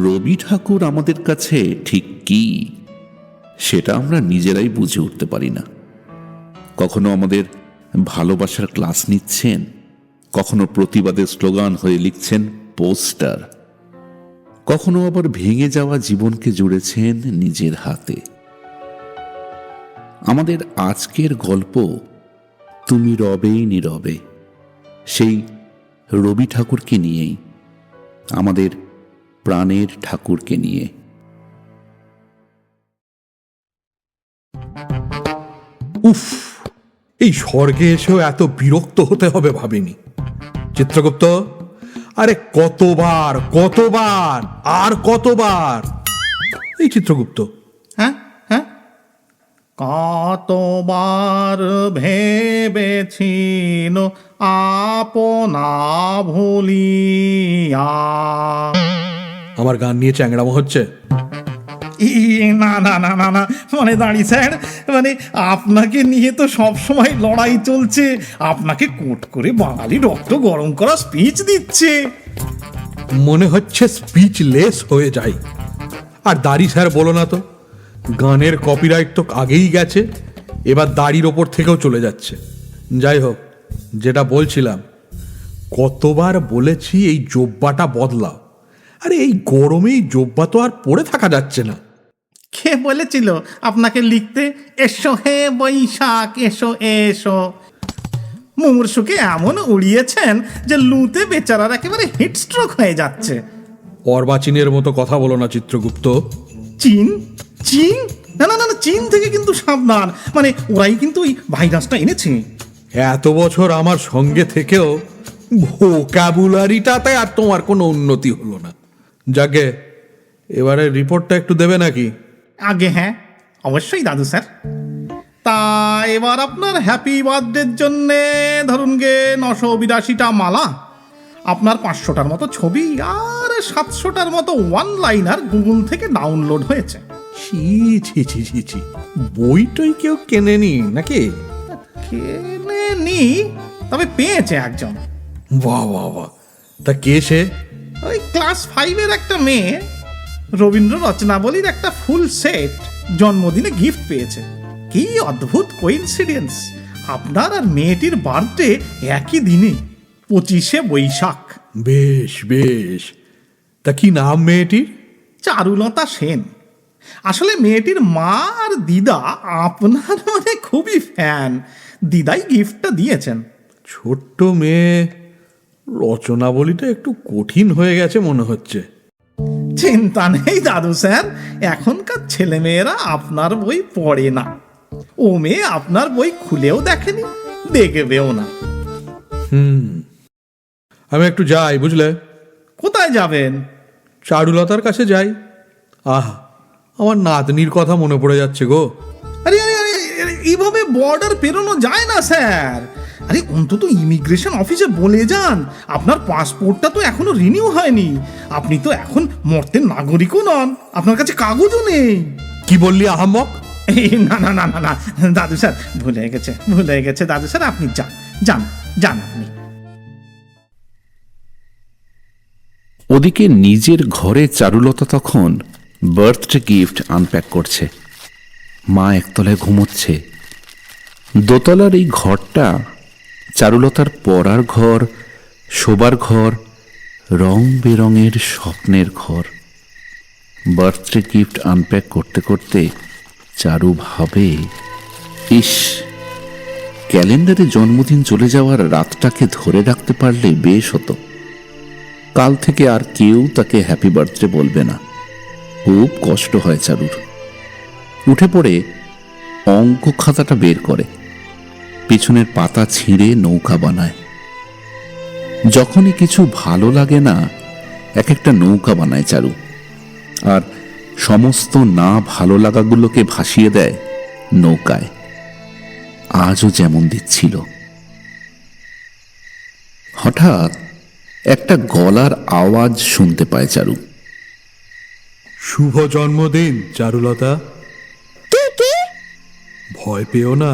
রবি ঠাকুর আমাদের কাছে ঠিক কি সেটা আমরা নিজেরাই বুঝে উঠতে পারি না। কখনো আমাদের ভালোবাসার ক্লাস নিচ্ছেন, কখনো প্রতিবাদের স্লোগান হয়ে লিখছেন পোস্টার, কখনো আবার ভেঙে যাওয়া জীবনকে জুড়েছেন নিজের হাতে। আমাদের আজকের গল্প তুমি রবেই নীরবে, সেই রবি ঠাকুরকে নিয়েই, আমাদের প্রাণের ঠাকুরকে নিয়ে। উফ, এই স্বর্গে এসেও এত বিরক্ত হতে হবে ভাবিনি। চিত্রগুপ্ত, আরে কতবার কতবার আর কতবার। এই চিত্রগুপ্ত, হ্যাঁ হ্যাঁ, কতবার ভেবেছিল আপনা ভুলিয়া। আমার গান নিয়ে চ্যাংড়ামো হচ্ছে? না না না না না, মানে দাঁড়ি স্যার, মানে আপনাকে নিয়ে তো সব সময় লড়াই চলছে। আপনাকে কোট করে বাঙালি রক্ত গরম করা স্পিচ দিচ্ছে। মনে হচ্ছে স্পিচলেস হয়ে যাই। আর দাড়ি স্যার বলো না তো, গানের কপিরাইট তো আগেই গেছে, এবার দাড়ির ওপর থেকেও চলে যাচ্ছে। যাই হোক, যেটা বলছিলাম, কতবার বলেছি এই জোব্বাটা বদলাও। আরে এই গরমেই জোব্বা তো আর পরে থাকা যাচ্ছে না। কে বলেছিল আপনাকে লিখতে এসো হে বৈশাখ এসো এসো? মুমূর্ষুকে এমন উড়িয়েছেন যে লুতে বেচারার একেবারে হিটস্ট্রোক হয়ে যাচ্ছে। অর্বাচীনের মতো কথা বলো না চিত্রগুপ্ত। চীন? চীন? না না না না, চীন থেকে কিন্তু সাবধান, মানে ওরাই কিন্তু ওই ভাইরাসটা এনেছে। এত বছর আমার সঙ্গে থেকেও ভোকাবুলারিটাতে আর তোমার কোনো উন্নতি হলো না। যাকে এবারে রিপোর্টটা একটু দেবে নাকি? আগে হ্যাঁ, অবশ্যই দাদু স্যার। তা এবার আপনার হ্যাপি বার্থডের জন্যে ধরুন গে 982টা মালা, আপনার 500টার মতো ছবি আর 700টার মতো ওয়ান লাইনার গুগল থেকে ডাউনলোড হয়েছে। ছি ছি ছি ছি ছি, বইটই কেউ কেনেনি নাকি? কেনে নি, তবে পেয়েছে একজন। বাহ বাহ বাহ, তা কে সে? ওই ক্লাস 5-এর একটা মেয়ে রবীন্দ্র রচনাবলীর একটা ফুল সেট জন্মদিনে গিফট পেয়েছে। কি অদ্ভুত কোইন্সিডেন্স, আপনার আর মেয়েটির বার্থডে একই দিনে, 25শে বৈশাখ। বেশ বেশ, তা কি নাম মেয়েটির? চারুলতা সেন। আসলে মেয়েটির মা আর দিদা আপনার মানে খুবই ফ্যান, দিদাই গিফটটা দিয়েছেন। ছোট্ট মেয়ে, রচনাবলীটা একটু কঠিন হয়ে গেছে মনে হচ্ছে। চিন্তা নেই দাদু স্যার, এখনকার ছেলেমেয়েরা আপনার বই পড়ে না। ও মেয়ে আপনার বই খুলেও দেখেনি, দেখবেও না। আমি একটু যাই, বুঝলে? কোথায় যাবেন? চারুলতার কাছে যাই। আহা, আমার নাতনির কথা মনে পড়ে যাচ্ছে গো। আরে আরে আরে আরে, এইভাবে বর্ডার পেরোনো যায় না স্যার। আরে অন্তত ইমিগ্রেশন অফিসে বলে যান আপনার পাসপোর্টটা তো এখনো রিনিউ হয়নি, আপনি তো এখন মর্তের নাগরিকও নন, আপনার কাছে কাগজও নেই। কি বললি আহাম্মক? না না না না না দাদু স্যার, ভুলে গেছে দাদু স্যার, আপনি যান যান যান আপনি। ওদিকে নিজের ঘরে চারুলতা তখন বার্থডে গিফট আনপ্যাক করছে। মা একতলায় ঘুমোচ্ছে। দোতলার এই ঘরটা চারুলতার পড়ার ঘর, শোবার ঘর, রং বেরঙের স্বপ্নের ঘর। বার্থডে গিফট আনপ্যাক করতে করতে চারু ভাবে, ইস, ক্যালেন্ডারে জন্মদিন চলে যাওয়ার রাতটাকে ধরে রাখতে পারলে বেশ হতো। কাল থেকে আর কেউ তাকে হ্যাপি বার্থডে বলবে না। খুব কষ্ট হয় চারুর। উঠে পড়ে অঙ্ক খাতাটা বের করে, পিছনের পাতা ছিঁড়ে নৌকা বানায়। যখনই কিছু ভালো লাগে না, এক একটা নৌকা বানায় চারু, আর সমস্ত না ভালো লাগাগুলোকে ভাসিয়ে দেয় নৌকায়। আজও যেমন দিচ্ছিল। হঠাৎ একটা গলার আওয়াজ শুনতে পায় চারু। শুভ জন্মদিন চারুলতা। তুই কে? ভয় পেও না।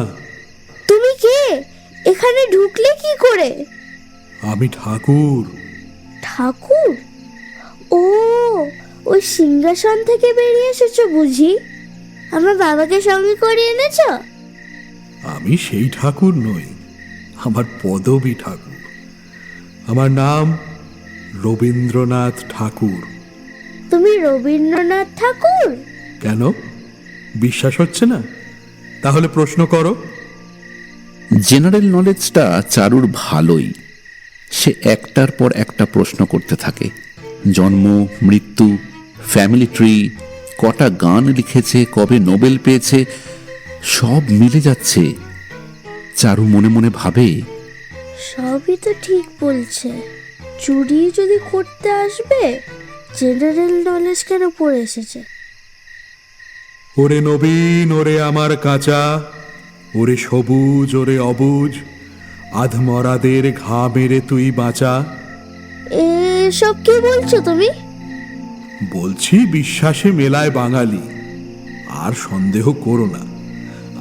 তুমি কে? এখানে ঢুকলে কি করে? আমি ঠাকুর। ঠাকুর? ও, ওই সিংহাসন থেকে বেরিয়ে এসেছো বুঝি? আমার বাবাকে সঙ্গে করে এনেছো? আমি সেই ঠাকুর নই, আমার পদবী ঠাকুর। আমার নাম রবীন্দ্রনাথ ঠাকুর। তুমি রবীন্দ্রনাথ ঠাকুর? কেন, বিশ্বাস হচ্ছে না? তাহলে প্রশ্ন করো। জেনারেল নলেজটা চারুর ভালোই। সে একটার পর একটা প্রশ্ন করতে থাকে। জন্ম, মৃত্যু, ফ্যামিলি ট্রি, কটা গান লিখেছে, কবে নোবেল পেয়েছে, সব মিলে যাচ্ছে। চারু মনে মনে ভাবে, সবই তো ঠিক বলছে। চুরি যদি করতে আসবে, জেনারেল নলেজ কেন পড়ে এসেছে? ওরে নবীন, ওরে আমার কাঁচা, ওরে সবুজ, ওরে অবুজ, আধমরাদের ঘা মেরে তুই বাঁচা। এসব কি বলছো তুমি? বলছি বিশ্বাসে মেলায় বাঙালি। আর সন্দেহ করো না,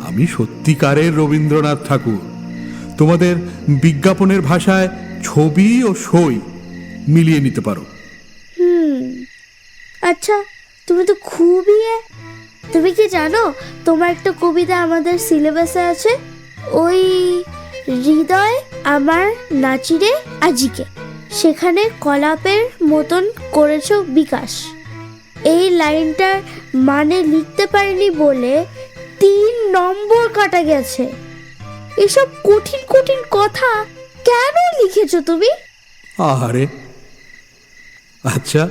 আমি সত্যিকারের রবীন্দ্রনাথ ঠাকুর। তোমাদের বিজ্ঞাপনের ভাষায় ছবি ও সই মিলিয়ে নিতে পারো। আচ্ছা, তুমি তো খুবই তুমি কি জানো তোমার একটা কবিতা আমাদের সিলেবাসে আছে? ওই হৃদয় আমার নাচিরে আজিকে, সেখানে কলাপের মতন করেছো বিকাশ। এই লাইনটার মানে লিখতে পারিনি বলে 3 নম্বর কাটা গেছে। এসব কঠিন কঠিন কথা কেন লিখেছো তুমি? আহারে, আচ্ছা,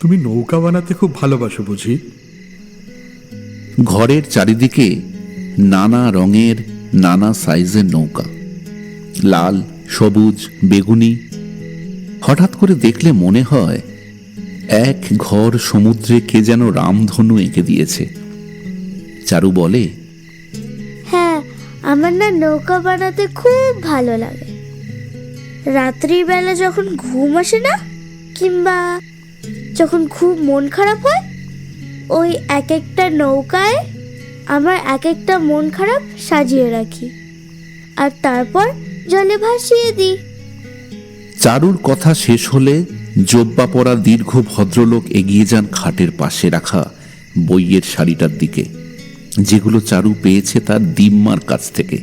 তুমি নৌকা বানাতে খুব ভালোবাসো বুঝি? ঘরের চারিদিকে নানা রঙের, নানা সাইজের নৌকা, লাল, সবুজ, বেগুনি। হঠাৎ করে দেখলে মনে হয় এক ঘর সমুদ্রে কে যেন রামধনু এঁকে দিয়েছে। চারু বলে, হ্যাঁ, আমার না নৌকা বানাতে খুব ভালো লাগে। রাত্রিবেলা যখন ঘুম আসে না, কিংবা যখন খুব মন খারাপ হয়, ওই এক একটা নৌকায় আমার এক একটা মন খারাপ সাজিয়ে রাখি, আর তারপর জলে ভাসিয়ে দিই। চারুর কথা শেষ হলে জোব্বা পরা দীর্ঘ ভদ্রলোক এগিয়ে যান খাটের পাশে রাখা বইয়ের শাড়িটার দিকে, যেগুলো চারু পেয়েছে তার দিম্মার কাছ থেকে।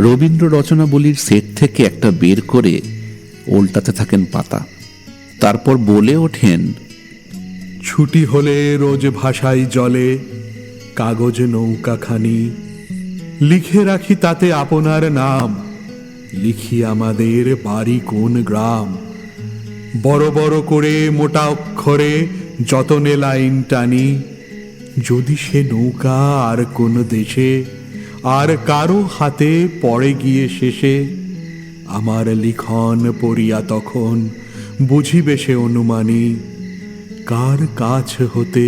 রবীন্দ্র রচনাবলীর সেট থেকে একটা বের করে ওল্টাতে থাকেন পাতা। তারপর বলে ওঠেন, ছুটি হলে রোজ ভাষাই জলে কাগজে নৌকাখানি, লিখে রাখি তাতে আপনার নাম, লিখি আমাদের বাড়ি কোন গ্রাম। বড় বড় করে মোটা অক্ষরে যতনে লাইন টানি, যদি সে নৌকা আর কোন দেশে আর কারো হাতে পড়ে গিয়ে শেষে, আমার লিখন পড়িয়া তখন বুঝিবে সে অনুমানী, কার কাছ হতে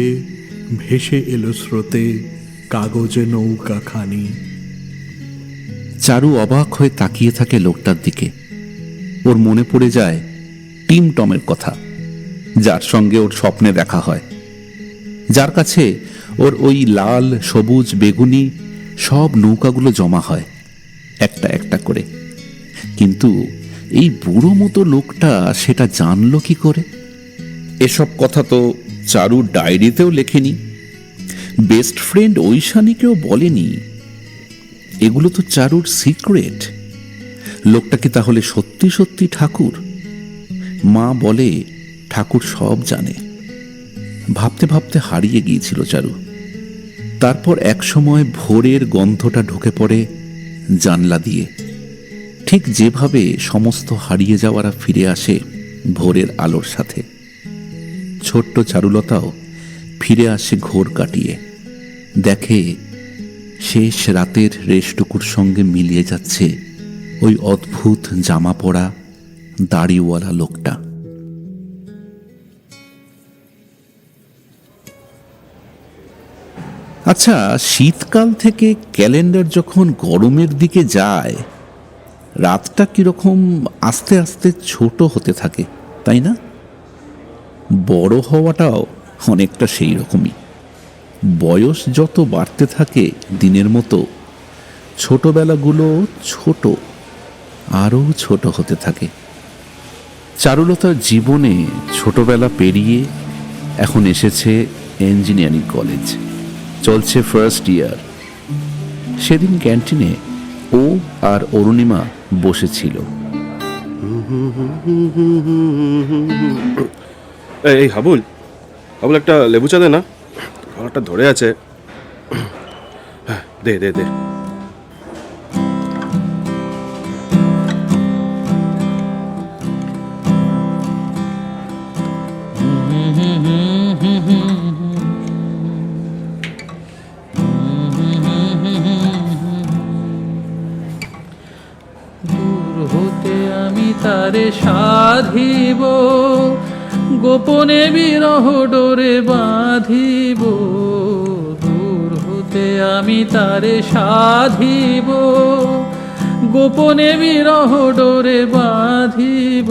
ভেসে এলো স্রোতে কাগজে নৌকা খানি। চারু অবাক হয়ে তাকিয়ে থাকে লোকটার দিকে। ওর মনে পড়ে যায় টিম টমের কথা, যার সঙ্গে ওর স্বপ্নে দেখা হয়, যার কাছে ওর ওই লাল, সবুজ, বেগুনি সব নৌকাগুলো জমা হয় একটা একটা করে। কিন্তু এই বুড়ো মতো লোকটা সেটা জানলো কি করে? এসব কথা তো চারু ডায়েরিতেও লেখেনি, বেস্ট ফ্রেন্ড ঐশানীকেও বলেনি। এগুলো তো চারুর সিক্রেট। লোকটা কি তাহলে সত্যি সত্যি ঠাকুর? মা বলে ঠাকুর সব জানে। ভাবতে ভাবতে হারিয়ে গিয়েছিল চারু। তারপর এক সময় ভোরের গন্ধটা ঢুকে পড়ে জানলা দিয়ে, ঠিক যেভাবে সমস্ত হারিয়ে যাওয়ারা ফিরে আসে ভোরের আলোর সাথে। ছোট্ট চারুলতাও ফিরে আসে ঘোর কাটিয়ে। দেখে শেষ রাতের রেশটুকুর সঙ্গে মিলিয়ে যাচ্ছে ওই অদ্ভুত জামা পরা দাড়িওয়ালা লোকটা। আচ্ছা, শীতকাল থেকে ক্যালেন্ডার যখন গরমের দিকে যায়, রাতটা কিরকম আস্তে আস্তে ছোট হতে থাকে, তাই না? বড় হওয়াটাও অনেকটা সেই রকমই। বয়স যত বাড়তে থাকে দিনের মতো, ছোটবেলাগুলো ছোট, আরও ছোট হতে থাকে। চারুলতার জীবনে ছোটবেলা পেরিয়ে এখন এসেছে ইঞ্জিনিয়ারিং কলেজ, চলছে ফার্স্ট ইয়ার। সেদিন ক্যান্টিনে ও আর অরুণিমা বসেছিল। এই হাবুল, হাবুল একটা লেবু চা দে না, গলাটা ধরে আছে। হ্যাঁ, দে দে দে। দূর হতে আমি তারে সাধিব, গোপনে বিরহ ডোরে বাঁধিব। দূর হতে আমি তারে সাধিব, গোপনে বিরহ ডোরে বাঁধিব।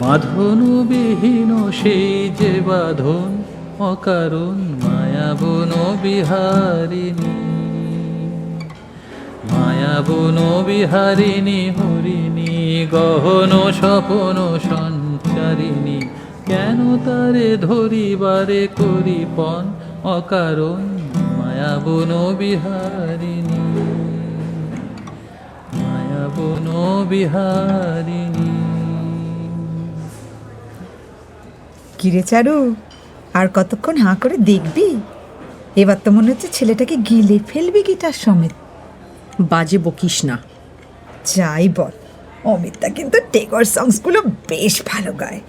বাঁধন বিহীন সেই যে বাঁধন, অকারণ মায়াবন বিহারিণী। মায়াবন বিহারিণী হরিণী, গহন স্বপন সঞ্চারিণী। কেন তারে ধরিবারে করিপন, অকারণ মায়াবন বিহারিণী। মায়াবন বিহারিণী। কিরে চারু, আর কতক্ষণ হাঁ করে দেখবি? এবার তো মনে হচ্ছে ছেলেটাকে গিলে ফেলবি গিটার সমেত। বাজে বকিস না। যাই বল, অমিতটা কিন্তু টেগর সংসগুলো বেশ ভালো গায়।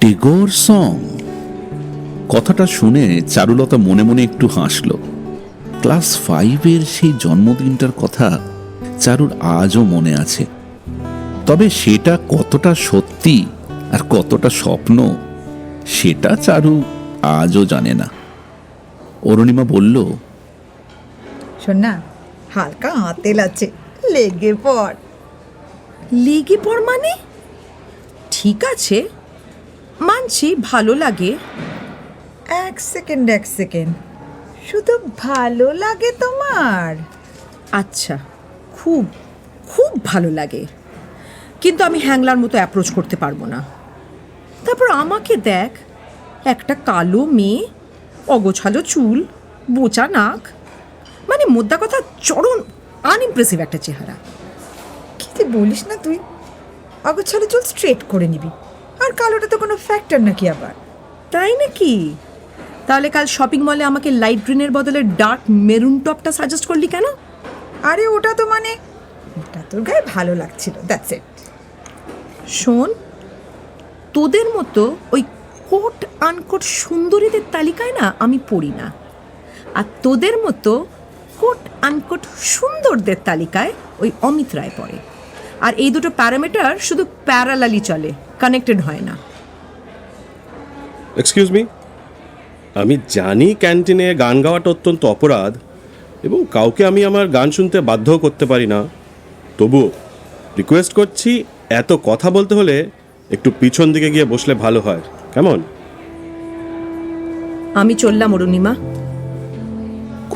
টেগর সং? কথাটা শুনে চারুলতা মনে মনে একটু হাসল। ক্লাস 5-এর সেই জন্মদিনটার কথা চারুর আজও মনে আছে। তবে সেটা কতটা সত্যি আর কতটা স্বপ্ন সেটা চারু আজও জানে না। অরুণিমা বলল, শোন না, হালকা আঁতেল আছে, লেগে পড়। লেগে পড় মানে? ঠিক আছে, মানছি ভালো লাগে। এক সেকেন্ড, শুধু ভালো লাগে তোমার? আচ্ছা, খুব খুব ভালো লাগে, কিন্তু আমি হ্যাংলার মতো অ্যাপ্রোচ করতে পারবো না। তারপর আমাকে দেখ, একটা কালো মেয়ে, অগোছালো চুল, বোচা নাক, মানে মোদ্দা কথা চরম আনইমপ্রেসিভ একটা চেহারা। কি যে বলিস না তুই, অগোছালো চুল স্ট্রেট করে নিবি, আর কালোটা তো কোনো ফ্যাক্টর নাকি আবার? তাই নাকি? তাহলে কাল শপিং মলে আমাকে লাইট গ্রিনের বদলে ডার্ক মেরুন টপটা সাজেস্ট করলি কেন? আরে ওটা তো মানে, ওটা তোর গায়ে ভালো লাগছিল, দ্যাটস ইট। শোন, তোদের মতো ওই কোট আনকোট সুন্দরীদের তালিকায় না আমি পড়ি না, আর তোদের মতো কোট আনকোট সুন্দরদের তালিকায় ওই অমিত রায় পড়ে। আর এই দুটো প্যারামিটার শুধু প্যারালালি চলে, কানেক্টেড হয় না। এক্সকিউজ মি, আমি জানি ক্যান্টিনে গান গাওয়াটা অত্যন্ত অপরাধ এবং কাউকে আমি আমার গান শুনতে বাধ্যও করতে পারি না। তবুও রিকোয়েস্ট করছি, এত কথা বলতে হলে একটু পিছন দিকে গিয়ে বসলে ভালো হয়, কেমন? আমি চললাম অরুণিমা।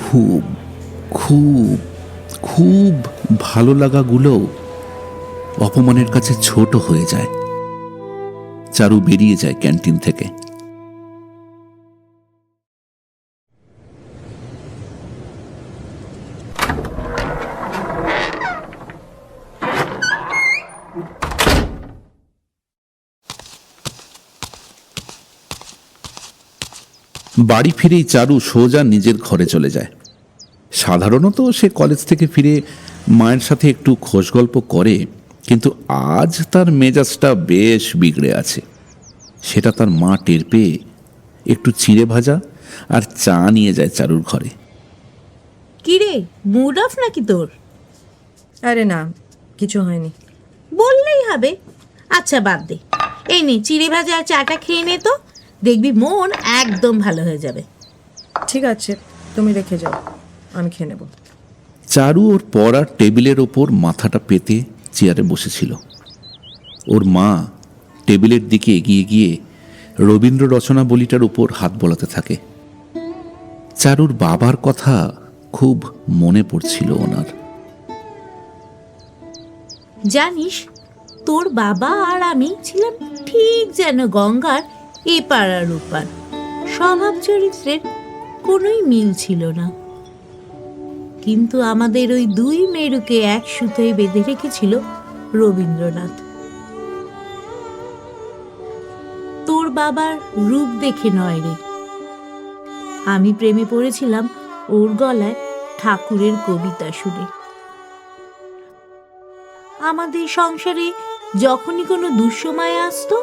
খুব খুব খুব ভালো লাগাগুলো অপমানের কাছে ছোট হয়ে যায়। চারু বেরিয়ে যায় ক্যান্টিন থেকে। বাড়ি ফিরেই চারু সোজা নিজের ঘরে চলে যায়। সাধারণত সে কলেজ থেকে ফিরে মায়ের সাথে একটু খোঁজ গল্প করে, কিন্তু আজ তার মেজাজটা বেশ বিগড়ে আছে। সেটা তার মা টের পেয়ে একটু চিড়ে ভাজা আর চা নিয়ে যায় চারুর ঘরে। কিরে, মুড অফ নাকি তোর? আরে না, কিছু হয়নি। বললেই হবে। আচ্ছা বাদ দে, এই নে চিড়ে ভাজা আর চাটা খেয়ে নে তো, দেখবি মন একদম ভালো হয়ে যাবে। ঠিক আছে, তুমি রেখে যাও, আমি খেয়ে নেব। চারু ওর পড়ার টেবিলের ওপর মাথাটা পেতে চেয়ারে বসেছিল। ওর মা টেবিলের দিকে এগিয়ে গিয়ে রবীন্দ্র রচনাবলীটার উপর হাত বোলাতে থাকে। চারুর বাবার কথা খুব মনে পড়ছিল ওনার। জানিস, তোর বাবা আর আমি ছিলাম ঠিক যেন গঙ্গার এপার আর ওপার। স্বভাব চরিত্রের কোনোই মিল ছিল না, কিন্তু আমাদের ওই দুই মেরুকে এক সুতোয় বেঁধে রেখেছিল রবীন্দ্রনাথ। তোর বাবার রূপ দেখে নয় রে, আমি প্রেমে পড়েছিলাম ওর গলায় ঠাকুরের কবিতা শুনে। আমাদের সংসারে যখনই কোনো দুঃসময় আসতো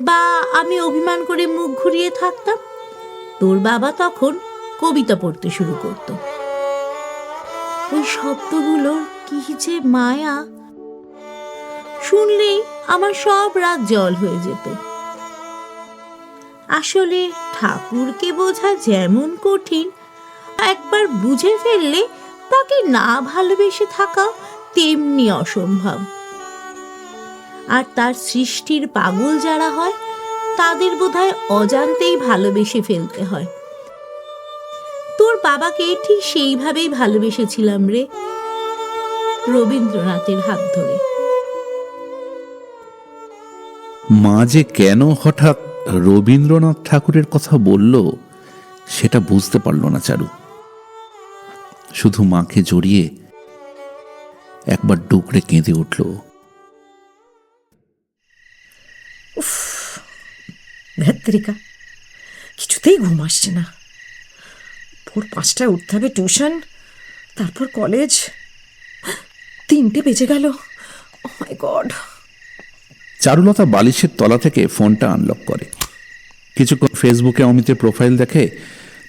বা আমি অভিমান করে মুখ ঘুরিয়ে থাকতাম, তোর বাবা তখন কবিতা পড়তে শুরু করত। ওই শব্দগুলোর কি যে মায়া, শুনলেই আমার সব রাত জল হয়ে যেত। আসলে ঠাকুরকে বোঝা যেমন কঠিন, একবার বুঝে ফেললে তাকে না ভালোবেসে থাকা তেমনি অসম্ভব। আর তার সৃষ্টির পাগল যারা হয় তাদের বোধহয় অজান্তেই ভালোবেসে ফেলতে হয়। তোর বাবাকে ঠিক সেইভাবেই ভালোবেসেছিলাম রে, রবীন্দ্রনাথের হাত ধরে। মা যে কেন হঠাৎ রবীন্দ্রনাথ ঠাকুরের কথা বলল সেটা বুঝতে পারল না চারু। শুধু মাকে জড়িয়ে একবার ডুকরে কেঁদে উঠল। ধ্যাত্রিকা, কিছুতেই ঘুম আসছে না। ভোর 5টায় উঠতে হবে টিউশন, তারপর কলেজ। 3টে বেজে গেল। ও মাই গড। চারুলতা বালিশের তলা থেকে ফোনটা আনলক করে, কিছুক্ষণ ফেসবুকে অমিতের প্রোফাইল দেখে,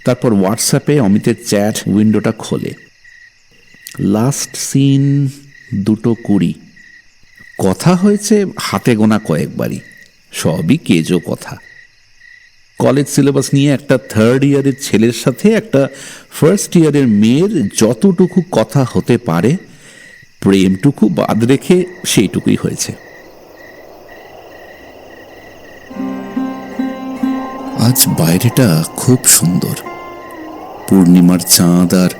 তারপর হোয়াটসঅ্যাপে অমিতের চ্যাট উইন্ডোটা খোলে। Last seen 2:20। কথা হয়েছে হাতে গোনা কয়েকবারই, সবই কেজো কথা। কলেজ সিলেবাস নিয়ে একটা 3rd ইয়ারের ছেলের সাথে একটা 1st ইয়ারের মেয়ের যতটুকু কথা হতে পারে, প্রেমটুকু বাদ রেখে সেইটুকুই হয়েছে। আজ বাইরেটা খুব সুন্দর, পূর্ণিমার চাঁদ আর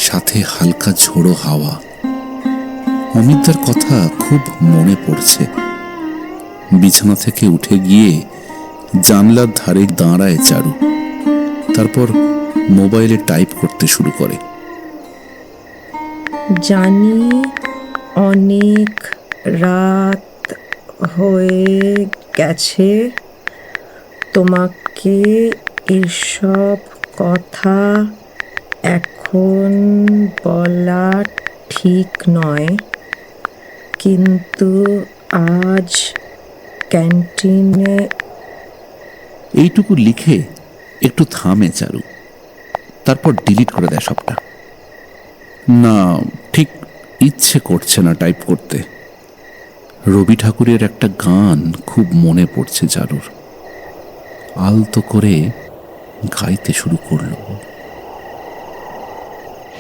সাথে হালকা ঝোড়ো হাওয়া। অমিতদার কথা খুব মনে পড়ছে। বিছানা থেকে উঠে গিয়ে জানলার ধারে দাঁড়ায় চারু, তারপর মোবাইলে টাইপ করতে শুরু করে। জানি অনেক রাত হয়ে গেছে, তোমাকে এসব কথা এখন বলা ঠিক নয়, কিন্তু আজ ক্যান্টিনে। এইটুকু লিখে একটু থামে চারু, তারপর ডিলিট করে দেয় সবটা। না, ঠিক ইচ্ছে করছে না টাইপ করতে। রবি ঠাকুরের একটা গান খুব মনে পড়ছে চারুর। আলতো করে গাইতে শুরু করলো।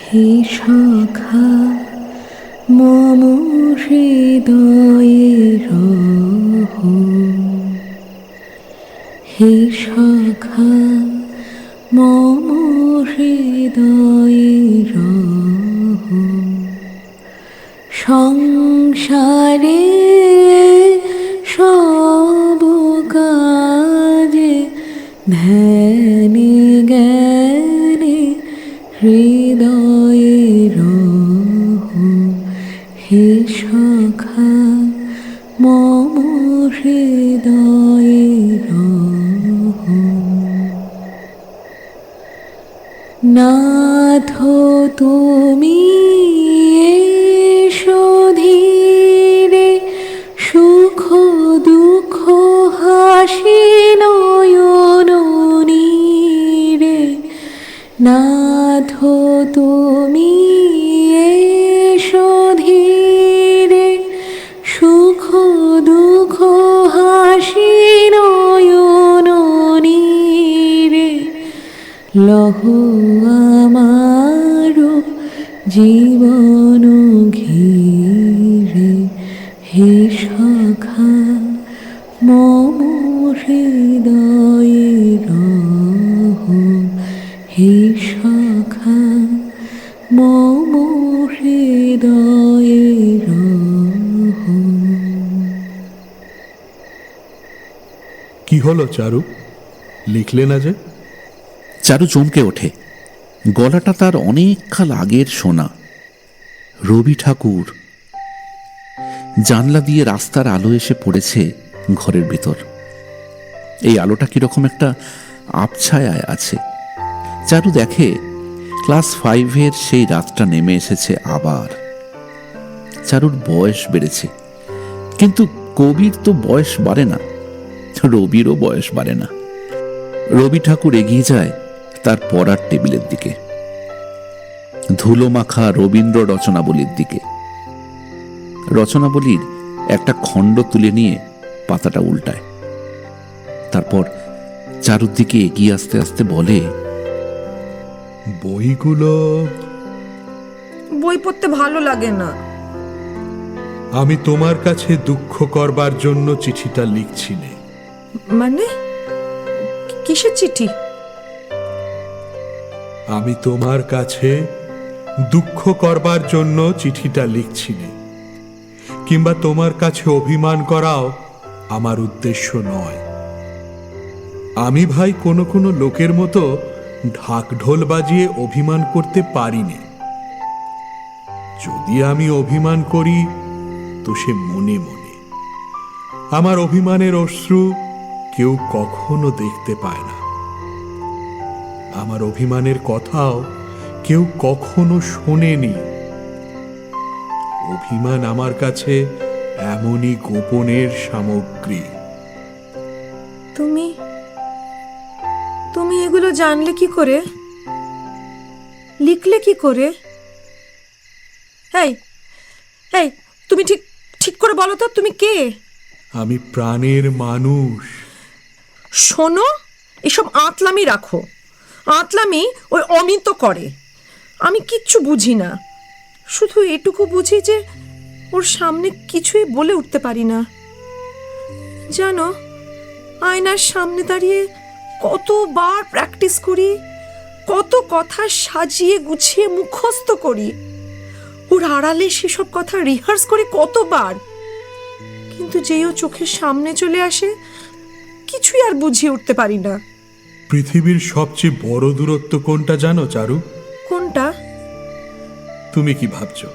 হে সখা মম হৃদয়ে রহ, হে সখা মম হৃদয়ে রহ, সংসারে সব কাজে ধ্যানে জ্ঞানে হৃদয়ে রহ, হে সখা মম হৃদয়ে রহ। নাথ তুমি এসো ধীরে, সুখ দুঃখ হাসি নয়ন নীরে। নাথ তুমি এসো ধীরে, সুখ দুঃখ হাসি নয়ন নীরে। লহ আমার জীবন ঘিরে, হে সখা মম হৃদয়ে রহ, হে সখা মম হৃদয়ে রহ। হলো চারু, লিখলে না যে? চারু চমকে ওঠে। গলাটা তার অনেক কাল আগের শোনা। রবি ঠাকুর। জানলা দিয়ে রাস্তার আলো এসে পড়েছে ঘরের ভিতর। এই আলোটা কিরকম একটা আবছায়ায় আছে। চারু দেখে ক্লাস 5-এর সেই রাতটা নেমে এসেছে আবার। চারুর বয়স বেড়েছে, কিন্তু কবির তো বয়স বাড়ে না, রবিরও বয়স বাড়ে না। রবি ঠাকুর এগিয়ে যায় তার পড়ার টেবিলের দিকে, ধুলো মাখা রবীন্দ্র রচনাবলীর দিকে। রচনাবলীর একটা খণ্ড তুলে নিয়ে পাতাটা উল্টায়। তারপর চারুর দিকে এগিয়ে আসতে আসতে বলে, বইগুলো বই পড়তে ভালো লাগে না। আমি তোমার কাছে দুঃখ করবার জন্য চিঠিটা লিখছি নে। মানে কিসের চিঠি? আমি তোমার কাছে দুঃখ করবার জন্য চিঠিটা লিখছি নে, কিংবা তোমার কাছে অভিমান করাও আমার উদ্দেশ্য নয়। আমি ভাই কোনো কোনো লোকের মতো ঢাক ঢোল বাজিয়ে অভিমান করতে পারি নে। যদি আমি অভিমান করি তো সে মনে মনে। আমার অভিমানের অশ্রু কেউ কখনো দেখতে পায় না। আমার অভিমানের কথাও কেউ কখনো শোনেনি। অভিমান আমার কাছে এমনই গোপনের সামগ্রী। তুমি তুমি এগুলো জানলে কি করে? লিখলে কি করে? এই এই তুমি ঠিক ঠিক করে বলো তো, তুমি কে? আমি প্রাণের মানুষ। শোনো, এসব আঁতলামি রাখো। আঁতলামি ওই অমিত করে। আমি কিচ্ছু বুঝি না, শুধু এটুকু বুঝি যে ওর সামনে কিছুই বলে উঠতে পারি না। জানো, আয়নার সামনে দাঁড়িয়ে কতবার প্র্যাকটিস করি, কত কথা সাজিয়ে গুছিয়ে মুখস্থ করি। ওর আড়ালে সেসব কথা রিহার্স করি কতবার, কিন্তু যেই ও চোখের সামনে চলে আসে কিছুই আর বুঝিয়ে উঠতে পারি না। পৃথিবীর সবচেয়ে বড় দূরত্ব কোনটা জানো চারু? কোনটা? তুমি কি ভাবছো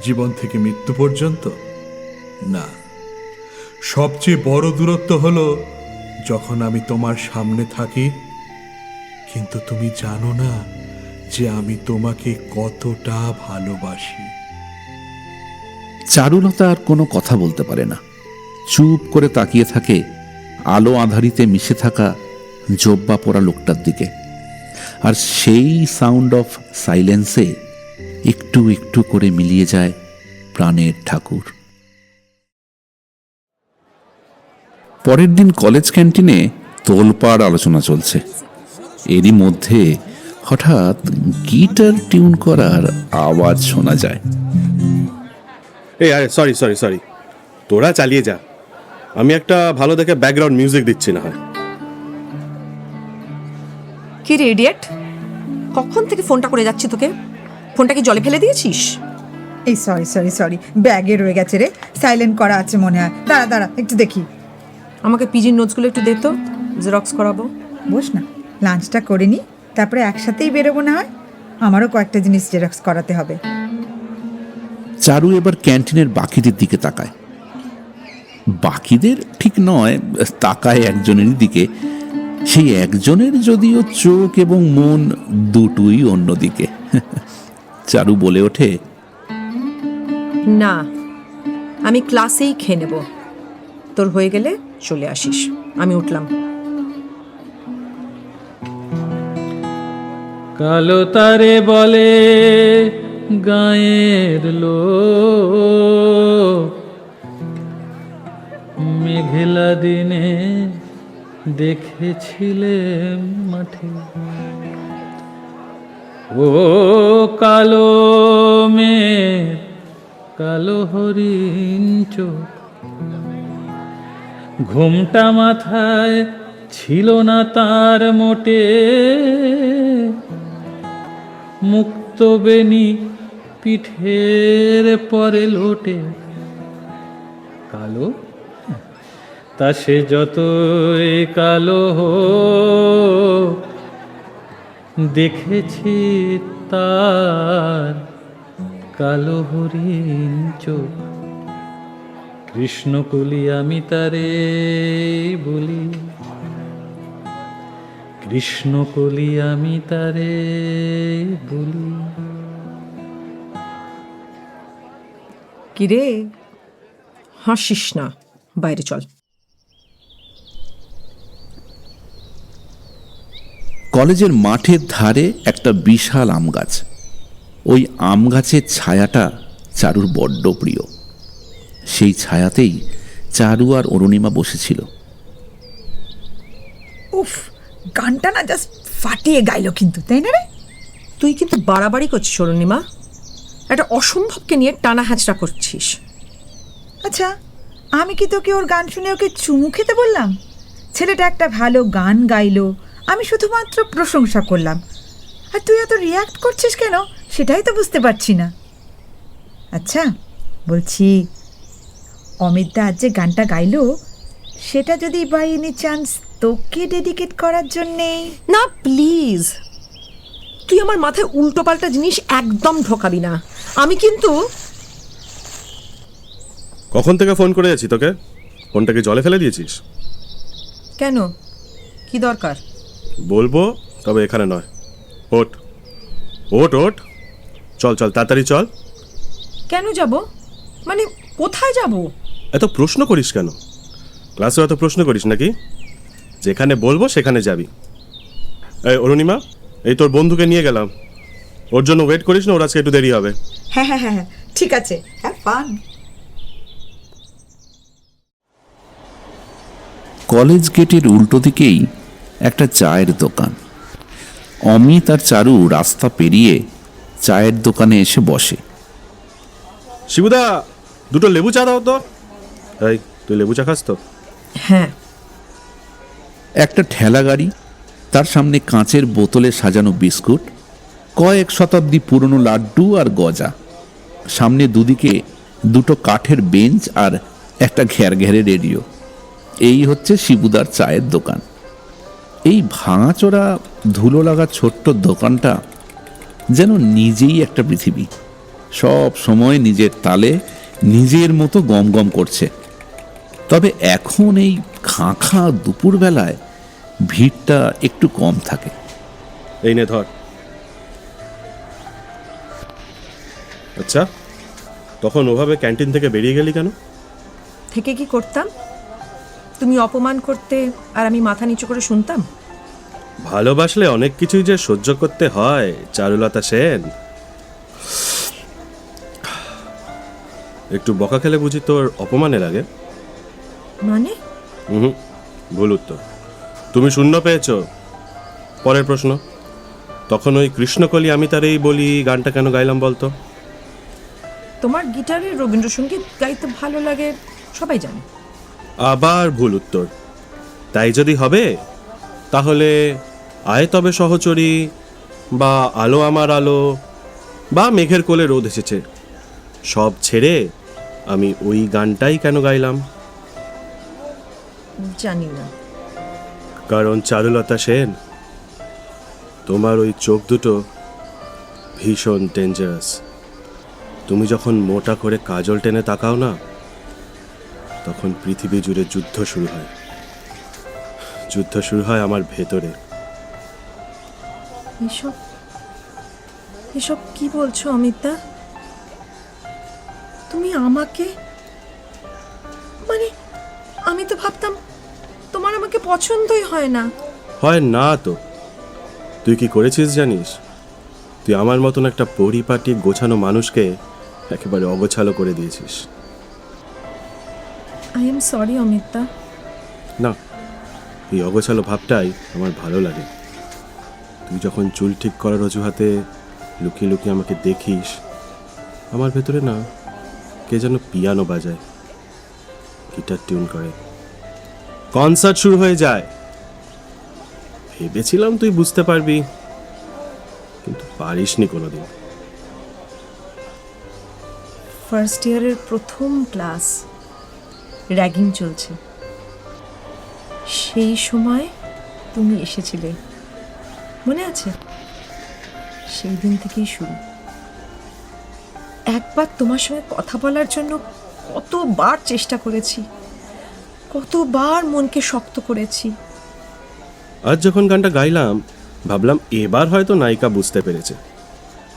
জীবন থেকে মৃত্যু পর্যন্ত? না, সবচেয়ে বড় দূরত্ব হলো যখন আমি তোমার সামনে থাকি, কিন্তু তুমি জানো না যে আমি তোমাকে কতটা ভালোবাসি। চারুলতা আর কোনো কথা বলতে পারে না। চুপ করে তাকিয়ে থাকে আলো আঁধারিতে মিশে থাকা জব্বা পরা লোকটার দিকে। আর সেই সাউন্ড অফ সাইলেন্সে একটু একটু করে মিলিয়ে যায় প্রাণের ঠাকুর। পরের দিন কলেজ ক্যান্টিনে তোলপাড় আলোচনা চলছে। এরই মধ্যে হঠাৎ গিটার টিউন করার আওয়াজ শোনা যায়। এই আরে সরি সরি সরি, তোরা চালিয়ে যা, আমি একটা ভালো দেখে ব্যাকগ্রাউন্ড মিউজিক দিচ্ছি না হয়। কি রে ইডিয়েট, কখন থেকে ফোনটা করে যাচ্ছি তোকে? ফোনটা কি জলে ফেলে দিয়েছিস? এই সরি সরি সরি, ব্যাগে রয়ে গেছে রে, সাইলেন্ট করা আছে মনে হয়। দাঁড়া দাঁড়া একটু দেখি। আমাকে পিজির নোটসগুলো একটু দে তো, জেরক্স করাবো। বস না, লাঞ্চটা করে নি, তারপরে একসাথেই বেরোবো না হয়। আমারও কয়েকটা জিনিস জেরক্স করাতে হবে। চারু এবার ক্যান্টিনের বাকিদের দিকে তাকায়। বাকিদের ঠিক নয়, তাকায় একজনের দিকে। সেই একজনের যদিও চোখ এবং মন দুটোই অন্যদিকে। চারু বলে ওঠে, না, আমি ক্লাসেই খেয়ে নেব। তোর হয়ে গেলে চলে আসিস। আমি উঠলাম। কালো তারে বলে গায়ের লোক, মেঘলা দিনে দেখেছিলে মাঠে। ও কালো মেঘ, কালো হরিণ চোখ, ঘুমটা মাথায় ছিল না তার মোটে, মুক্ত বেনি পিঠের পরে লোটে। কালো তা সে যতই কালো হোক, দেখেছি তার কালো হরিণ চোখ। কৃষ্ণকলি আমি তারে বলি, কৃষ্ণকলি আমি তারে বলি। কিরে, হাসিস না, বাইরে চল। কলেজের মাঠের ধারে একটা বিশাল আম গাছ। ওই আম গাছের ছায়াটা চারুর বড্ড প্রিয়। সেই ছায়াতেই চারু আর অরুণিমা বসেছিল। উফ, গানটা না জাস্ট ফাটিয়ে গাইলো কিন্তু, তাই না রে? তুই কিন্তু বাড়াবাড়ি করছিস অরুণিমা, একটা অসম্ভবকে নিয়ে টানা হ্যাচড়া করছিস। আচ্ছা, আমি কি তোকে ওর গান শুনে ওকে চুমু খেতে বললাম? ছেলেটা একটা ভালো গান গাইলো, আমি শুধুমাত্র প্রশংসা করলাম। আর তুই এত রিয়াক্ট করছিস কেন সেটাই তো বুঝতে পারছি না। আচ্ছা বলছি, অমিতদা আজ যে গানটা গাইলো সেটা যদি বাই এনি চান্স তোকে ডেডিকেট করার জন্যে? না প্লিজ, তুই আমার মাথায় উল্টো পাল্টা জিনিস একদম ঢোকাবি না। আমি কিন্তু কখন থেকে ফোন করে যাচ্ছি তোকে, ফোনটাকে জলে ফেলে দিয়েছিস? কেন, কি দরকার? বলবো, তবে এখানে নয়। ওঠ ওঠ ওঠ, চল চল তাড়াতাড়ি চল। কেন যাব? মানে কোথায় যাব? এত প্রশ্ন করিস কেন? ক্লাসে এত প্রশ্ন করিস নাকি? যেখানে বলবো সেখানে যাবি। এই অরুণিমা, এই তোর বন্ধুকে নিয়ে গেলাম, ওর জন্য ওয়েট করিস না, ওর আজকে একটু দেরি হবে। হ্যাঁ হ্যাঁ হ্যাঁ, ঠিক আছে, হ্যাভ ফান। কলেজ গেটের উল্টো দিকেই একটা চায়ের দোকান। অমিত আর চারু রাস্তা পেরিয়ে চায়ের দোকানে এসে বসে। শিবুদা, দুটো লেবু চা দাও তো। এই, তুই লেবু চা খাস তো? হ্যাঁ। একটা ঠেলা গাড়ি, তার সামনে কাঁচের বোতলে সাজানো বিস্কুট, কয়েক শতাব্দী পুরনো লাড্ডু আর গজা। সামনে দুদিকে দুটো কাঠের বেঞ্চ আর একটা ঘেরঘেরে রেডিও। এই হচ্ছে শিবুদার চায়ের দোকান। এই ভাঙাচোরা ধুলো লাগা ছোট্ট দোকানটা যেন নিজেই একটা পৃথিবী, সব সময় নিজের তালে নিজের মতো গম গম করছে। তবে এখন এই খাঁখা দুপুরবেলায় ভিড়টা একটু কম থাকে। এই নে ধর। আচ্ছা, তখন ওভাবে ক্যান্টিন থেকে বেরিয়ে গেলি কেন? থেকে কি করতাম? তুমি অপমান করতে আর আমি মাথা নিচু করে শুনতাম। ভালোবাসলে অনেক কিছুই যে সহ্য করতে হয় চারুলতা সেন। একটু বকা খেলে বুঝি তোর অপমানে লাগে? মানে? ভুল উত্তর। তুমি শূন্য পেয়েছ। পরের প্রশ্ন, তখন ওই কৃষ্ণকলি আমি তারেই বলি গানটা কেন গাইলাম বলতো? তোমার গিটারে রবীন্দ্রসঙ্গীত গাইতে ভালো লাগে, সবাই জানে। আবার ভুল উত্তর। তাই যদি হবে তাহলে আয় তবে সহচরী, বা আলো আমার আলো, বা মেঘের কোলে রোদ এসেছে, সব ছেড়ে আমি ওই গানটাই কেন গাইলাম? জানি না। কারণ চারুলতা সেন, তোমার ওই চোখ দুটো ভীষণ ডেঞ্জারাস। তুমি যখন মোটা করে কাজল টেনে তাকাও না, তখন পৃথিবী জুড়ে যুদ্ধ শুরু হয়। যুদ্ধ শুরু হয় আমার ভেতরে। এসব এসব কি বলছো অমিতা? তুমি আমাকে, মানে আমি তো ভাবতাম তোমার আমাকে পছন্দই হয় না। হয় না তো? তুই কি করেছিস জানিস? তুই আমার মতন একটা পরিপাটি গোছানো মানুষকে একেবারে অগোছালো করে দিয়েছিস। I am sorry Amita. না, এই অগোছালো ভাবটাই আমার ভালো লাগে। তুই যখন চুল ঠিক করার অজুহাতে লুকিয়ে লুকিয়ে আমাকে দেখিস, আমার ভেতরে না কে যেন পিয়ানো বাজায়, গিটার টিউন করে, কনসার্ট শুরু হয়ে যায়। ভেবেছিলাম তুই বুঝতে পারবি, কিন্তু পারিসনি কোনোদিন। ফার্স্ট ইয়ারের প্রথম ক্লাস, র্যাগিং চলছে, সেই সময় তুমি এসেছিলে, মনে আছে? সেই দিন থেকেই শুরু। একবার তোমার সঙ্গে কথা বলার জন্য কতবার চেষ্টা করেছি, কতবার মনকে শক্ত করেছি। আজ যখন গানটা গাইলাম ভাবলাম এবার হয়তো নায়িকা বুঝতে পেরেছে,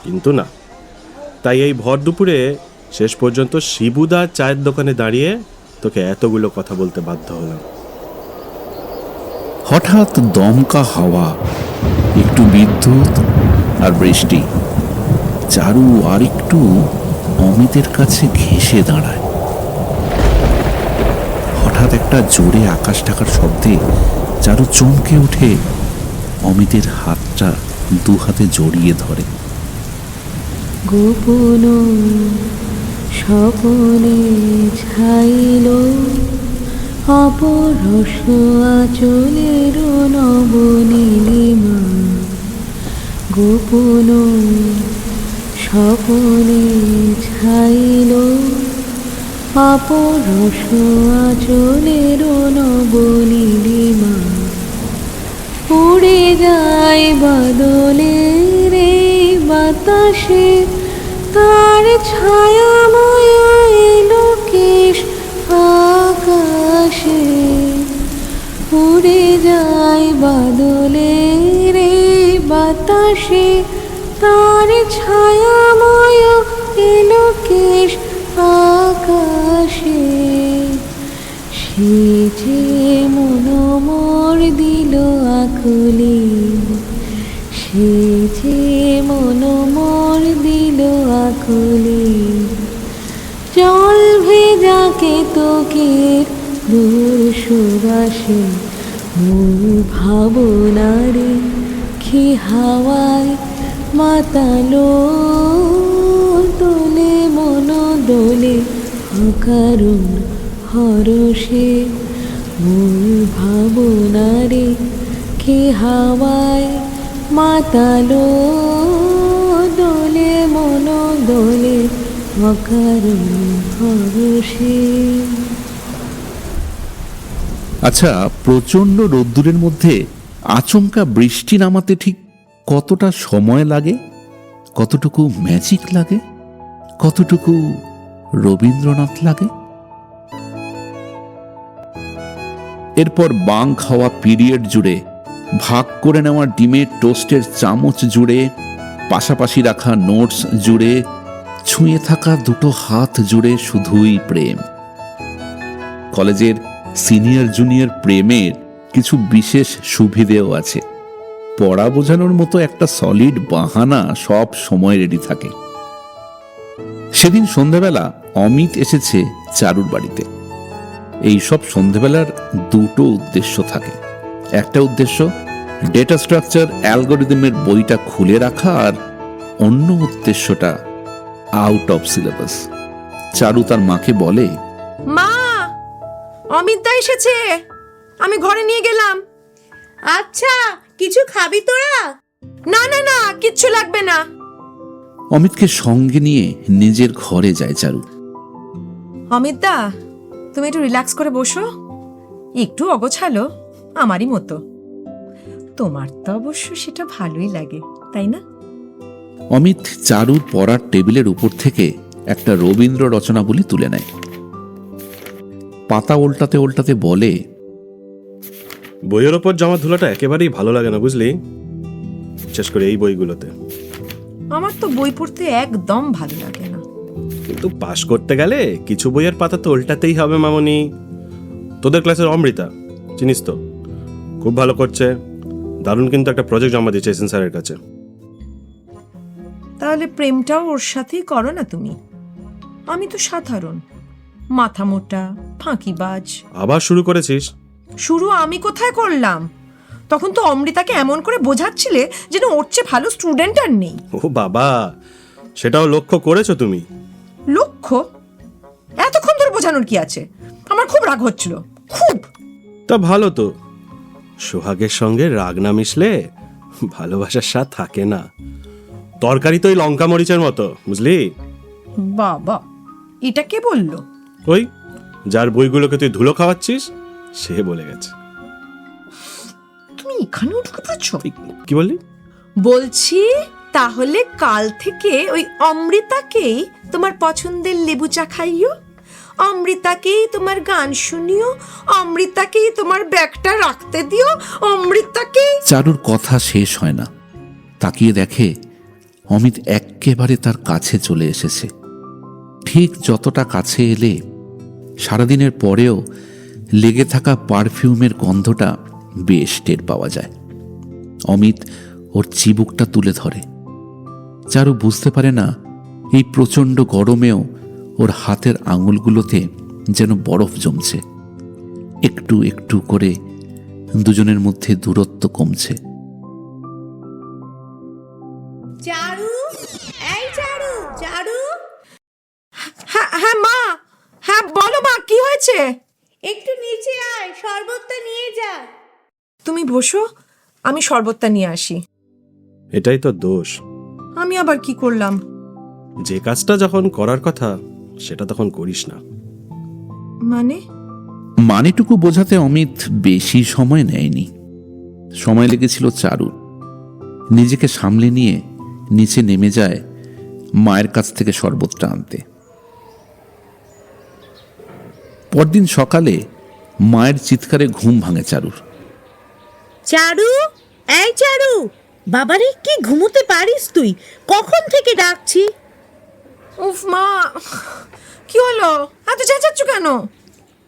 কিন্তু না। তাই এই ভর দুপুরে শেষ পর্যন্ত শিবুদার চায়ের দোকানে দাঁড়িয়ে তোকে এতগুলো কথা বলতে বাধ্য হলাম। হঠাৎ দমকা হাওয়া, একটু বিদ্যুৎ আর বৃষ্টি। চারু আর একটু অমিতের কাছে ঘেঁষে দাঁড়ায়। হঠাৎ একটা জোরে আকাশ ডাকার শব্দে চারু চমকে উঠে অমিতের হাতটা দু হাতে জড়িয়ে ধরে। গোপন স্বপনে ছাইল অপরস আচলের নবনীলিমা। গোপন স্বপনে ছাইল অপরস আচলের নবনীলিমা। উড়ে যায় বাদলের বাতাসে তার ছায়াময় লোকেশ আকাশে। উড়ে যায় বাদলের বাতাসে তার ছায়াময় লোকেশ আকাশে। সে যে মনোমর দিল আকুলি, সে যে মনোমর দিল আকুলি। জল ভেজা কেতকের দূর সুবাসে মূল ভাবনারে কি হাওয়ায় মাতালো। দোলে মন দোলে অকারণ হরষে মূল ভাবনারে কি হাওয়ায় মাতালো। দোলে মন দোলে অকারণ হরষে। আচ্ছা, প্রচণ্ড রোদ্দুরের মধ্যে আচমকা বৃষ্টি নামাতে ঠিক কতটা সময় লাগে, কতটুকু ম্যাজিক লাগে, কতটুকু রবীন্দ্রনাথ লাগে? এরপর বাং খাওয়া পিরিয়ড জুড়ে, ভাগ করে নেওয়া ডিমের টোস্টের চামচ জুড়ে, পাশাপাশি রাখা নোটস জুড়ে, ছুঁয়ে থাকা দুটো হাত জুড়ে শুধুই প্রেম। কলেজের সিনিয়র জুনিয়র প্রেমের কিছু বিশেষ সুবিধেও আছে। পড়া বোঝানোর মতো একটা সলিড বাহানা সব সময় রেডি থাকে। সেদিন সন্ধ্যাবেলা অমিত এসেছে চারুর বাড়িতে। এই সব সন্ধ্যাবেলার দুটো উদ্দেশ্য থাকে। একটা উদ্দেশ্য ডেটা স্ট্রাকচার অ্যালগোরিদমের বইটা খুলে রাখা, আর অন্য উদ্দেশ্যটা আউট অফ সিলেবাস। চারু তার মাকে বলে, মা, অমিত দা এসেছে, আমি ঘরে নিয়ে গেলাম। আচ্ছা, কিছু খাবি তোরা? না না না, কিচ্ছু লাগবে না। অমিতকে সঙ্গে নিয়ে নিজের ঘরে যায় চারু। অমিত দা, তুমি একটু রিল্যাক্স করে বসো। একটু অগোছালো, আমারই মতো। তোমার তো অবশ্য সেটা ভালোই লাগে, তাই না? অমিত চারুর পড়ার টেবিলের উপর থেকে একটা রবীন্দ্র রচনাবলী তুলে নেয়। পাতা উল্টাতে উল্টাতে বলে, বইয়ের ওপর জমা ধুলাটা একেবারেই ভালো লাগে না, বুঝলি? বিশেষ করে এই বইগুলোতে। আমার তো বই পড়তে একদম ভালো লাগে না। কিন্তু পাশ করতে গেলে কিছু বইয়ের পাতা তো উল্টাতেই হবে মামনি। তোদের ক্লাসের অমৃতা, চিনিস তো? খুব ভালো করছে, দারুণ। কিন্তু একটা প্রজেক্ট জমা দিয়েছে এসএন স্যারের কাছে। তাহলে প্রেমটাও ওর সাথেই করো না তুমি। আমি তো সাধারণ, মাথা মোটা, ফাঁকিবাজ। আবার শুরু করেছিস? শুরু আমি কোথায় করলাম? তখন তো অমৃতাকে এমন করে বোঝাচ্ছিলে যেন ওর চেয়ে ভালো স্টুডেন্ট আর নেই। ও বাবা, সেটাও লক্ষ্য করেছো তুমি? লক্ষ্য? এতক্ষণ ধরে বোঝানোর কি আছে? আমার খুব রাগ হচ্ছিল, খুব। তা ভালো তো, সোহাগের সঙ্গে রাগ না মিশলে ভালোবাসার স্বাদ থাকে না। তরকারি তো ওই লঙ্কা মরিচের মতো, বুঝলি? বাবা, এটা কে বললো? ওই যার বইগুলোকে তুই ধুলো খাওয়াচ্ছিস সে বলে গেছে। এখানেও ঢুকে পড়ছো? কি বললি? বলছি তাহলে কাল থেকে ওই অমৃতাকেই তোমার পছন্দের লেবু চা খাইও, অমৃতাকেই তোমার গান শুনিও, অমৃতাকেই তোমার ব্যাগটা রাখতে দিও, অমৃতাকেই। চারুর কথা শেষ হয় না, তাকিয়ে দেখে অমিত এক্কেবারে তার কাছে চলে এসেছে। ঠিক যতটা কাছে এলে সারাদিনের পরেও লেগে থাকা পারফিউমের গন্ধটা বেশ টের পাওয়া যায়। অমিত ওর চিবুকটা তুলে ধরে। চারু বুঝতে পারে না এই প্রচণ্ড গরমেও ওর হাতের আঙুলগুলোতে যেন বরফ জমছে। একটু একটু করে দুজনের মধ্যে দূরত্ব কমছে। চারু, এই চারু, চারু, হ্যাঁ হ্যাঁ মা, হ্যাঁ বলো মা, কি হয়েছে? একটু নিচে আয়, শরবতটা নিয়ে যা। তুমি বসো, আমি শরবতটা নিয়ে আসি। এটাই তো দোষ। আমি আবার কি করলাম? যে কাজটা যখন করার কথা সেটা তখন করিস না। মানে? মানেটুকু বোঝাতে অমিত বেশি সময় নেয়নি। সময় লেগেছিল চারুর। নিজেকে সামলে নিয়ে নিচে নেমে যায় মায়ের কাছ থেকে শরবতটা আনতে। পরদিন সকালে মায়ের চিৎকারে ঘুম ভাঙে চারুর। চারু, এই চারু, বাবারে কি ঘুমোতে পারিস তুই? কখন থেকে ডাকছি। উফ মা, কি হলো? এত চেঁচাচ্ছ কেন?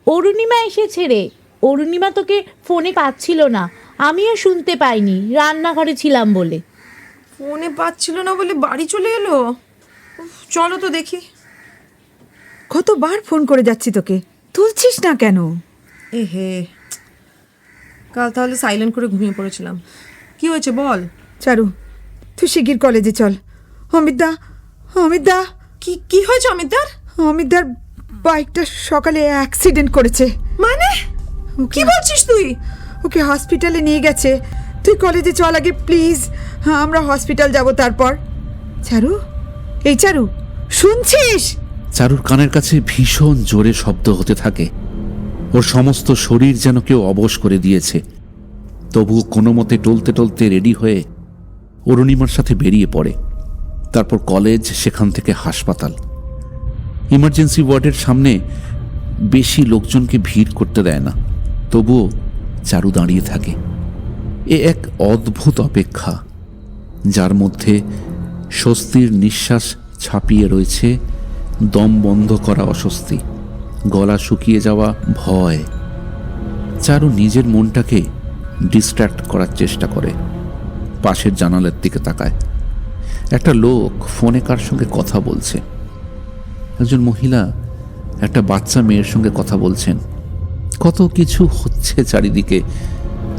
অরুণিমা এসেছে রে। অরুণিমা তোকে ফোনে পাচ্ছিল না, আমিও শুনতে পাইনি, রান্নাঘরে ছিলাম বলে। ফোনে পাচ্ছিল না বলে বাড়ি চলে এলো? উফ, চলো তো দেখি। কতবার ফোন করে যাচ্ছি তোকে, তুলছিস না কেন? এহে, কাল তাহলে সাইলেন্ট করে ঘুমিয়ে পড়েছিলাম। কি হয়েছে বল। চারু, তুই শিগগির কলেজে চল। অমিতদা, অমিতদা। কি কি হয়েছে অমিতদার? অমিতদার বাইকটা সকালে অ্যাক্সিডেন্ট করেছে। মানে কি বলছিস তুই? ওকে হসপিটালে নিয়ে গেছে। তুই কলেজে চল আগে প্লিজ, আমরা হসপিটাল যাব তারপর। চারু, এই চারু, শুনছিস? চারুর কানের কাছে ভীষণ জোরে শব্দ হতে থাকে। ওর সমস্ত শরীর যেন কেউ অবশ করে দিয়েছে। তবুও কোনো মতে টলতে টলতে রেডি হয়ে অরুণিমার সাথে বেরিয়ে পড়ে। তারপর কলেজ, সেখান থেকে হাসপাতাল। ইমার্জেন্সি ওয়ার্ডের সামনে বেশি লোকজনকে ভিড় করতে দেয় না, তবুও চারু দাঁড়িয়ে থাকে। এ এক অদ্ভুত অপেক্ষা, যার মধ্যে স্বস্তির নিঃশ্বাস ছাপিয়ে রয়েছে দম বন্ধ করা অস্বস্তি, গলা শুকিয়ে যাওয়া ভয়। চারু নিজের মনটাকে ডিস্ট্র্যাক্ট করার চেষ্টা করে। পাশের জানালার দিকে তাকায়। একটা লোক ফোনে কার সঙ্গে কথা বলছে। একজন মহিলা একটা বাচ্চা মেয়ের সঙ্গে কথা বলছেন। কত কিছু হচ্ছে চারিদিকে,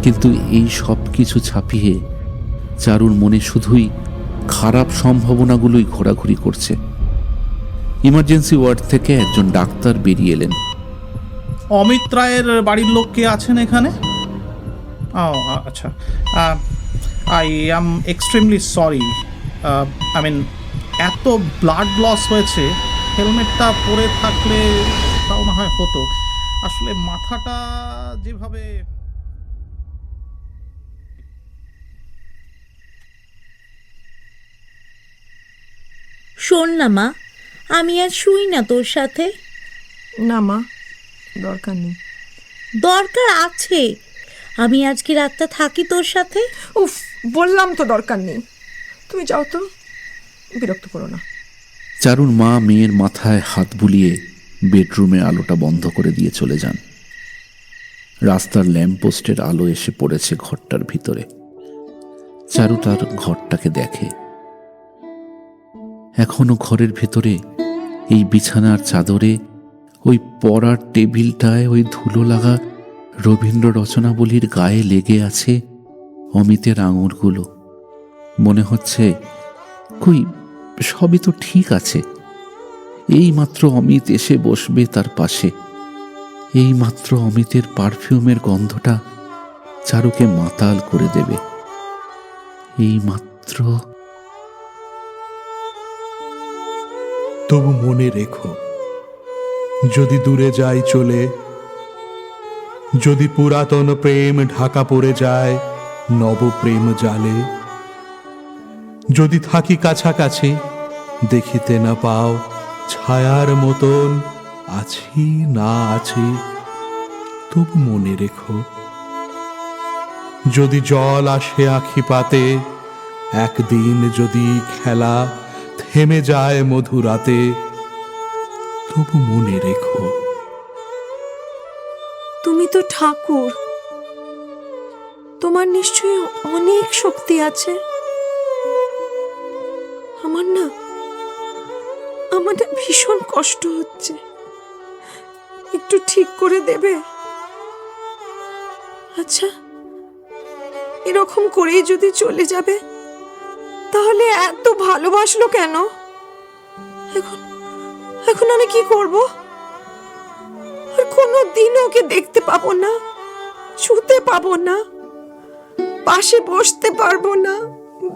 কিন্তু এই সব কিছু ছাপিয়ে চারুর মনে শুধুই খারাপ সম্ভাবনাগুলোই ঘোরাঘুরি করছে। ইমার্জেন্সি ওয়ার্ড থেকে একজন ডাক্তার বেরিয়ে এলেন। অমিত রায়ের বাড়ির লোক কে আছেন এখানে? ও আচ্ছা, I am extremely sorry. I mean, এত ব্লাড লস হয়েছে, হেলমেটটা পরে থাকলে তাও না হয় হতো। আসলে মাথাটা যেভাবে... শোন না মা, আমি আর শুই না তোর সাথে। না মা, দরকার নেই। দরকার আছে, আমি আজকে রাতটা থাকি তোর সাথে। উফ, বললাম তো দরকার নেই। তুমি যাও তো, বিরক্ত করো না। চারুর মা মেয়ের মাথায় হাত বুলিয়ে বেডরুমে আলোটা বন্ধ করে দিয়ে চলে যান। রাস্তার ল্যাম্পপোস্টের আলো এসে পড়েছে ঘরটার ভিতরে। চারু তার ঘরটাকে দেখে। এখনো ঘরের ভেতরে এই বিছানার চাদরে, ওই পড়ার টেবিলটায় ওই ধুলো লাগা রবীন্দ্র রচনাবলীর গায়ে লেগে আছে অমিতের আঙুরগুলো। মনে হচ্ছে কই সবই তো ঠিক আছে। এই মাত্র অমিত এসে বসবে তার পাশে। এই মাত্র অমিতের পারফিউমের গন্ধটা চারুকে মাতাল করে দেবে। এই মাত্র। তবু মনে রেখো, যদি দূরে যাই চলে, যদি পুরাতন প্রেম ঢাকা পড়ে যায় নবপ্রেম জালে। যদি থাকি কাছাকাছি, দেখিতে না পাও ছায়ার মতন আছি না আছি, তবু মনে রেখো। যদি জল আসে আখি পাতে, একদিন যদি খেলা থেমে যায় মধুরাতে, তবু মনে রেখো। তুমি তো ঠাকুর, তোমার নিশ্চয়ই অনেক শক্তি আছে। আমাদের ভীষণ কষ্ট হচ্ছে, একটু ঠিক করে দেবে? আচ্ছা, এরকম করেই যদি চলে যাবে, তাহলে এত ভালোবাসলো কেন? এখন আমি কি করব? আর কোনো দিন ওকে দেখতে পাবো না, ছুতে পাবো না, পাশে বসতে পারবো না,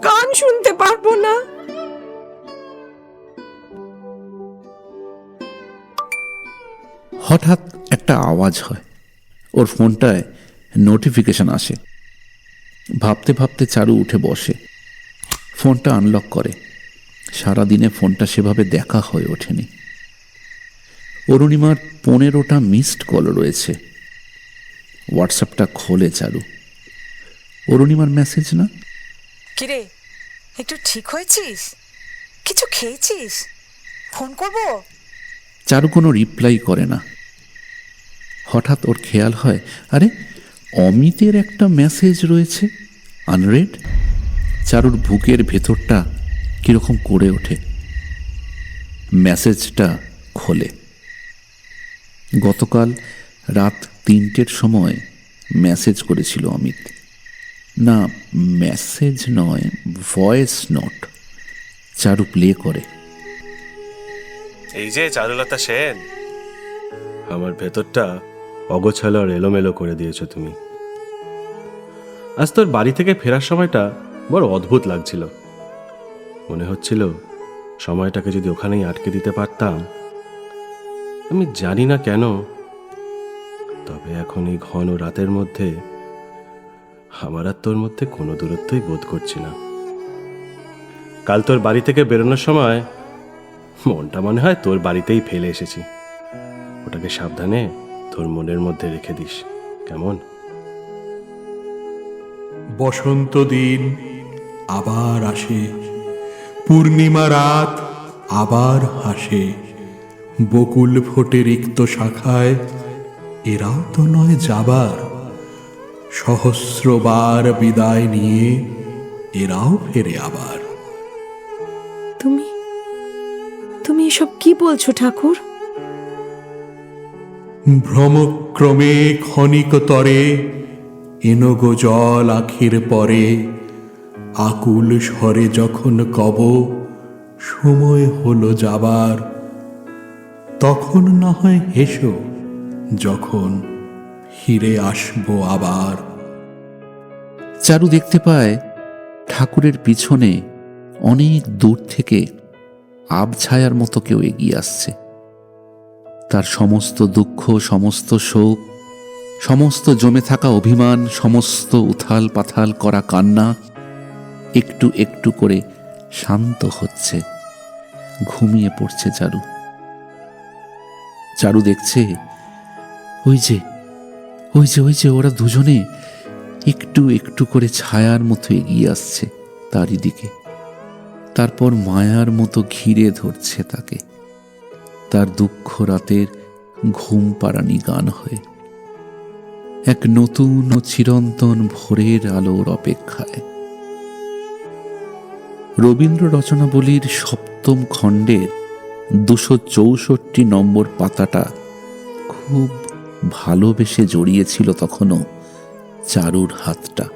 গান শুনতে পারবো না। হঠাৎ একটা আওয়াজ হয়, ওর ফোনটায় নোটিফিকেশন আসে। ভাবতে ভাবতে চারু উঠে বসে, ফোনটা আনলক করে। সারাদিনে ফোনটা সেভাবে দেখা হয়ে ওঠেনি। অরুণিমার 15টা মিসড কল রয়েছে। হোয়াটসঅ্যাপটা খোলে চারু। অরুণিমার মেসেজ না। কিরে, একটু ঠিক হয়েছিস? কিছু খেয়েছিস? ফোন করব? চারু কোনো রিপ্লাই করে না। হঠাৎ ওর খেয়াল হয়, আরে অমিতের একটা মেসেজ রয়েছে আনরেড। চারুর বুকের ভেতরটা কিরকম করে ওঠে। মেসেজটা খোলে। গতকাল রাত 3টের সময় মেসেজ করেছিল অমিত। না, মেসেজ নয়, ভয়েস নোট। চারু প্লে করে। এই যে চারুলতা সেন, আমার ভেতরটা অগোছালো আর এলোমেলো করে দিয়েছো তুমি। আজ তোর বাড়ি থেকে ফেরার সময়টা বড় অদ্ভুত লাগছিল। মনে হচ্ছিল সময়টাকে যদি ওখানেই আটকে দিতে পারতাম। আমি জানি না কেন, তবে এখন এই ঘন রাতের মধ্যে আমার আর তোর মধ্যে কোনো দূরত্বই বোধ করছি না। কাল তোর বাড়ি থেকে বেরোনোর সময় মনটা মনে হয় তোর বাড়িতেই ফেলে এসেছি। ওটাকে সাবধানে তোর মনের মধ্যে রেখে দিস, কেমন? বসন্ত দিন আবার আসে, পূর্ণিমা রাত আবার হাসে। বকুল ফোটে রিক্ত শাখায়, এরাও তো নয় যাবার। সহস্রবার বিদায় নিয়ে এরাও ফেরে আবার। তুমি এসব কি বলছো ঠাকুর? ভ্রমক্রমে ক্ষণিকতরে এনগো জল আখির পরে। আকুল স্বরে যখন কব সময় হলো যাবার, তখন না হয় হেসো যখন ফিরে আসবো আবার। চারু দেখতে পায় ঠাকুরের পিছনে অনেক দূর থেকে আবছায়ার মতো কেউ এগিয়ে আসছে। তার সমস্ত দুঃখ, সমস্ত শোক, সমস্ত জমে থাকা অভিমান, সমস্ত উথাল পাথাল করা কান্না একটু একটু করে শান্ত হচ্ছে। ঘুমিয়ে পড়ছে চারু। চারু দেখছে ওই যে ওরা দুজনে একটু একটু করে ছায়ার মতো এগিয়ে আসছে তারই দিকে। তারপর মায়ার মতো ঘিরে ধরছে তাকে, তার দুঃখ রাতের ঘুম পাড়ানি গান হয়ে, এক নতুন ও চিরন্তন ভোরের আলোর অপেক্ষায়। রবীন্দ্র রচনাবলীর 7ম খণ্ডের 264 নম্বর পাতাটা খুব ভালোবেসে জড়িয়েছিল তখনও চারুর হাতটা।